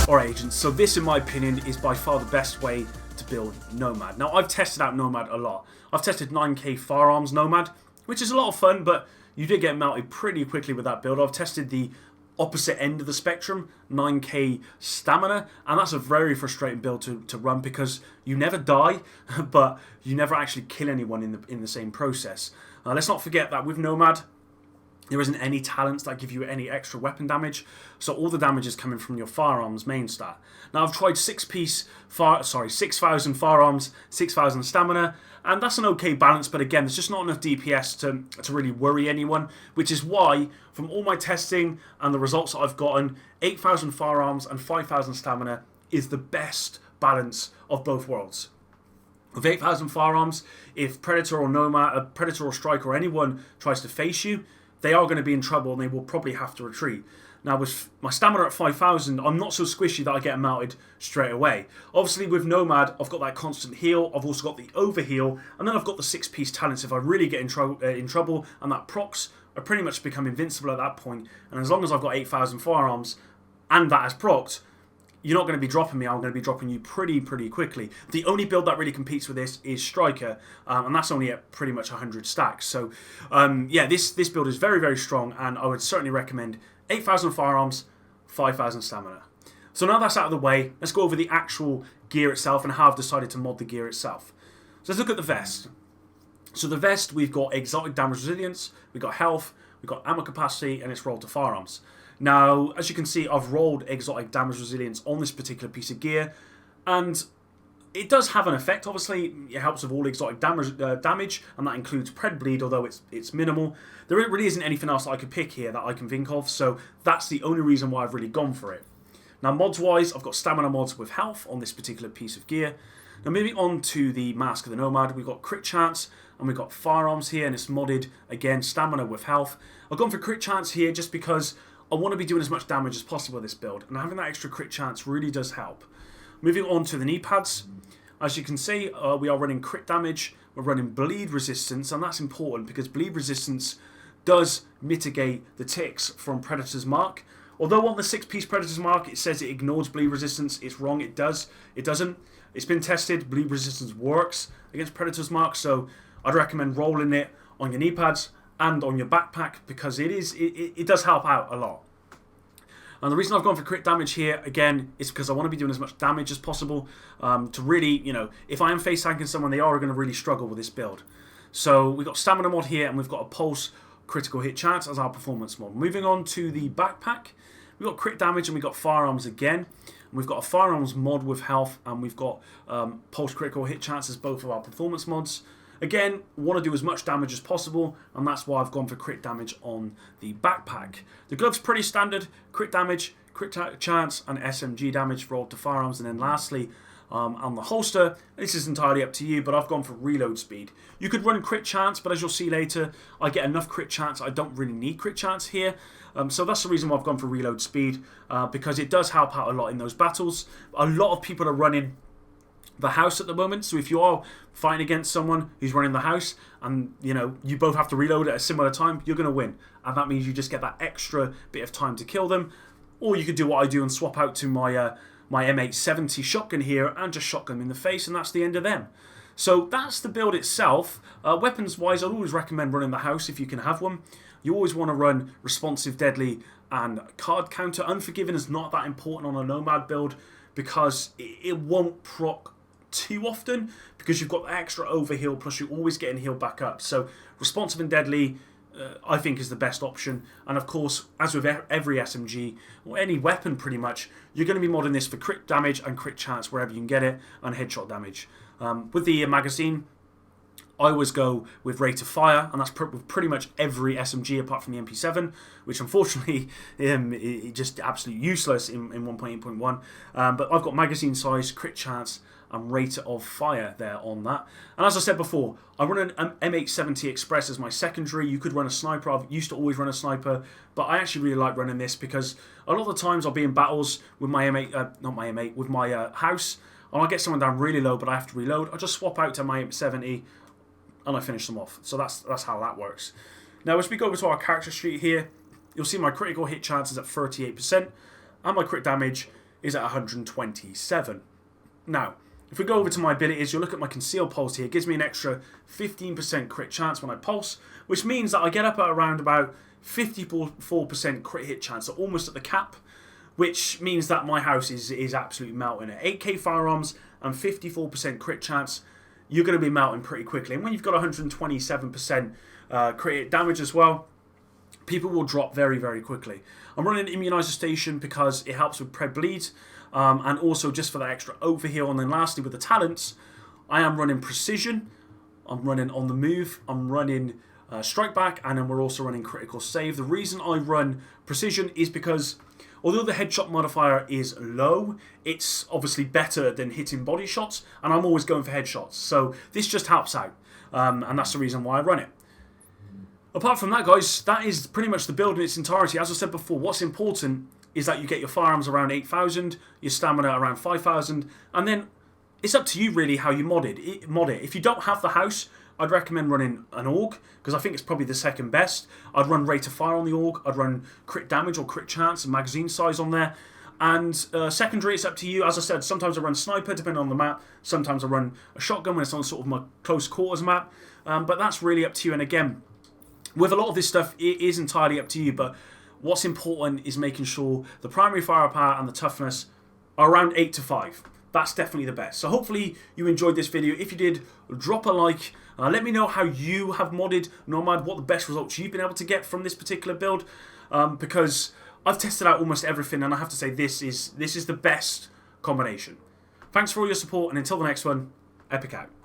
Alright agents, so this in my opinion is by far the best way to build Nomad. Now I've tested out Nomad a lot. I've tested 9k firearms Nomad, which is a lot of fun, but you did get melted pretty quickly with that build. I've tested the opposite end of the spectrum, 9k stamina, and that's a very frustrating build to run because you never die, but you never actually kill anyone in the same process. Let's not forget that with Nomad, there isn't any talents that give you any extra weapon damage, so all the damage is coming from your firearms main stat. Now I've tried 6,000 firearms, 6,000 stamina, and that's an okay balance, but again, there's just not enough DPS to really worry anyone, which is why, from all my testing and the results that I've gotten, 8,000 firearms and 5,000 stamina is the best balance of both worlds. With 8,000 firearms, if Predator or Nomad, Predator or Striker or anyone tries to face you, they are going to be in trouble and they will probably have to retreat. Now with my stamina at 5,000, I'm not so squishy that I get melted straight away. Obviously with Nomad, I've got that constant heal, I've also got the overheal, and then I've got the 6-piece talents if I really get in trouble, and that procs, I pretty much become invincible at that point. And as long as I've got 8,000 firearms, and that has procced, you're not going to be dropping me, I'm going to be dropping you pretty quickly. The only build that really competes with this is Striker, and that's only at pretty much 100 stacks. So, yeah, this build is very strong, and I would certainly recommend 8,000 firearms, 5,000 stamina. So now that's out of the way, let's go over the actual gear itself and how I've decided to mod the gear itself. So let's look at the vest. So the vest, we've got exotic damage resilience, we've got health, we've got ammo capacity, and it's rolled to firearms. Now, as you can see, I've rolled exotic damage resilience on this particular piece of gear, and it does have an effect. Obviously, it helps with all exotic damage, and that includes Pred Bleed, although it's minimal. There really isn't anything else that I could pick here that I can think of, so that's the only reason why I've really gone for it. Now, mods-wise, I've got stamina mods with health on this particular piece of gear. Now, moving on to the Mask of the Nomad, we've got crit chance, and we've got firearms here, and it's modded, again, stamina with health. I've gone for crit chance here just because I want to be doing as much damage as possible with this build, and having that extra crit chance really does help. Moving on to the knee pads, as you can see, we are running crit damage, we're running bleed resistance, and that's important because bleed resistance does mitigate the ticks from Predator's Mark. Although on the 6-piece Predator's Mark it says it ignores bleed resistance, it's wrong, it does. It doesn't. It's been tested, bleed resistance works against Predator's Mark, so I'd recommend rolling it on your knee pads and on your backpack because it does help out a lot. And the reason I've gone for crit damage here, again, is because I want to be doing as much damage as possible to really, if I am face tanking someone, they are going to really struggle with this build. So we've got stamina mod here, and we've got a pulse critical hit chance as our performance mod. Moving on to the backpack, we've got crit damage and we've got firearms again. And we've got a firearms mod with health, and we've got pulse critical hit chance as both of our performance mods. Again, want to do as much damage as possible, and that's why I've gone for crit damage on the backpack. The gloves pretty standard, crit damage, crit chance, and SMG damage rolled to firearms. And then lastly, on the holster, this is entirely up to you, but I've gone for reload speed. You could run crit chance, but as you'll see later, I get enough crit chance, I don't really need crit chance here. So that's the reason why I've gone for reload speed, because it does help out a lot in those battles. A lot of people are running the house at the moment, so if you are fighting against someone who's running the house and you both have to reload at a similar time, you're going to win, and that means you just get that extra bit of time to kill them. Or you could do what I do and swap out to my my M870 shotgun here and just shotgun them in the face, and that's the end of them. So that's the build itself. Weapons wise, I'd always recommend running the house if you can have one. You always want to run responsive, deadly, and card counter. Unforgiven is not that important on a Nomad build because it won't proc too often because you've got extra overheal, plus you're always getting healed back up. So responsive and deadly I think is the best option. And of course, as with every SMG or any weapon pretty much, you're going to be modding this for crit damage and crit chance wherever you can get it, and headshot damage. With the magazine, I always go with rate of fire, and that's with pretty much every SMG apart from the MP7, which unfortunately is just absolutely useless in 1.8.1. But I've got magazine size, crit chance, and rate of fire there on that. And as I said before, I run an M870 Express as my secondary. You could run a sniper. I've used to always run a sniper, but I actually really like running this because a lot of the times I'll be in battles with my M8, with my house, and I'll get someone down really low, but I have to reload. I just swap out to my M870 and I finish them off. So that's how that works. Now, as we go over to our character sheet here, you'll see my critical hit chance is at 38%, and my crit damage is at 127. Now, if we go over to my abilities, you'll look at my concealed pulse here. It gives me an extra 15% crit chance when I pulse, which means that I get up at around about 54% crit hit chance, so almost at the cap, which means that my house is absolutely melting. At 8k firearms and 54% crit chance, you're going to be melting pretty quickly. And when you've got 127% crit hit damage as well, people will drop very, very quickly. I'm running Immunizer Station because it helps with pred bleed, and also just for that extra overheal. And then lastly, with the talents, I am running Precision, I'm running On the Move, I'm running Strike Back, and then we're also running Critical Save. The reason I run Precision is because although the headshot modifier is low, it's obviously better than hitting body shots, and I'm always going for headshots. So this just helps out, and that's the reason why I run it. Apart from that, guys, that is pretty much the build in its entirety. As I said before, what's important is that you get your firearms around 8,000, your stamina around 5,000, and then it's up to you really how you mod it. If you don't have the house, I'd recommend running an AUG, because I think it's probably the second best. I'd run rate of fire on the AUG, I'd run crit damage or crit chance and magazine size on there. And secondary, it's up to you. As I said, sometimes I run sniper depending on the map. Sometimes I run a shotgun when it's on sort of my close quarters map. But that's really up to you. And again, with a lot of this stuff, it is entirely up to you. But what's important is making sure the primary firepower and the toughness are around 8 to 5. That's definitely the best. So hopefully you enjoyed this video. If you did, drop a like. Let me know how you have modded Nomad, what the best results you've been able to get from this particular build. Because I've tested out almost everything, and I have to say this is the best combination. Thanks for all your support, and until the next one, Epic out.